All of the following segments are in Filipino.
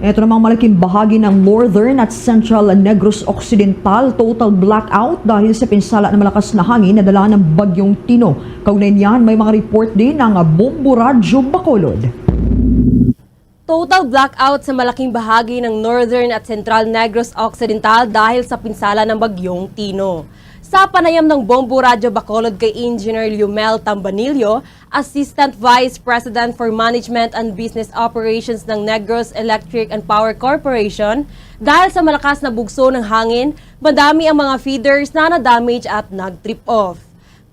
Ito namang malaking bahagi ng Northern at Central Negros Occidental total blackout dahil sa pinsala ng malakas na hangin na dala ng Bagyong Tino. Kaugnay niyan, may mga report din ng Bombo Radyo Bacolod. Total blackout sa malaking bahagi ng Northern at Central Negros Occidental dahil sa pinsala ng Bagyong Tino. Sa panayam ng Bombo Radyo Bacolod kay Engineer Liumel Tambanillo, Assistant Vice President for Management and Business Operations ng Negros Electric and Power Corporation, dahil sa malakas na bugso ng hangin, madami ang mga feeders na na-damage at nag-trip off.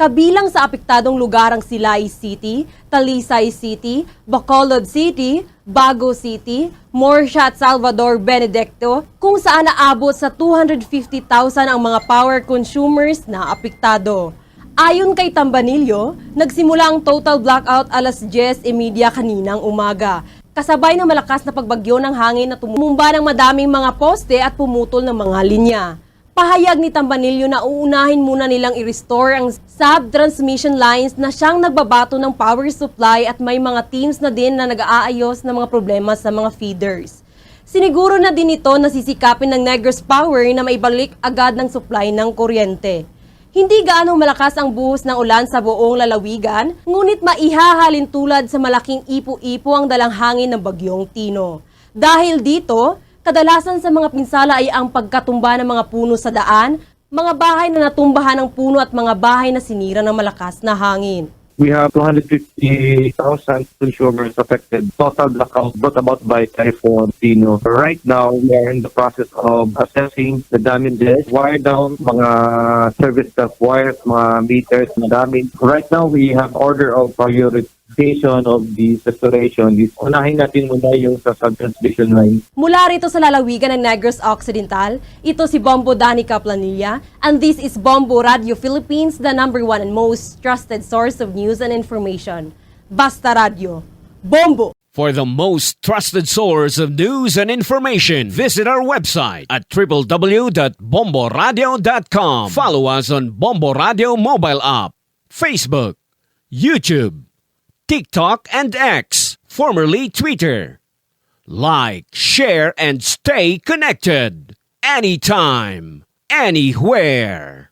Kabilang sa apektadong lugar ang Silay City, Talisay City, Bacolod City, Bago City, Morsha at Salvador Benedicto, kung saan naabot sa 250,000 ang mga power consumers na apektado. Ayon kay Tambanillo, nagsimula ang total blackout alas 10:30 kaninang umaga. Kasabay ng malakas na pagbagyo ng hangin na tumumba ng madaming mga poste at pumutol ng mga linya. Pahayag ni Tambanillo na uunahin muna nilang i-restore ang sub-transmission lines na siyang nagbabato ng power supply at may mga teams na din na nag-aayos ng mga problema sa mga feeders. Siniguro na din ito na sisikapin ng Negros Power na maibalik agad ng supply ng kuryente. Hindi gaano malakas ang buhos ng ulan sa buong lalawigan, ngunit maihahalin tulad sa malaking ipo-ipo ang dalang hangin ng Bagyong Tino. Dahil dito, kadalasan sa mga pinsala ay ang pagkatumba ng mga puno sa daan, mga bahay na natumbahan ng puno at mga bahay na sinira ng malakas na hangin. We have 250,000 consumers affected. Total blackout brought about by Typhoon Tino. Right now, we are in the process of assessing the damages. Wire down, mga service stuff wires, mga meters na damage. Right now, we have order of prioritization of the restoration. Unahin natin muna yung sa sub-transmission line. Mula rito sa lalawigan ng Negros Occidental, ito si Bombo Danica Planilla, and this is Bombo Radio Philippines, the #1 and most trusted source of news and information. Basta Radio. Bombo! For the most trusted source of news and information, visit our website at www.bomboradio.com. Follow us on Bombo Radio mobile app, Facebook, YouTube, TikTok, and X, formerly Twitter. Like, share, and stay connected. Anytime, anywhere.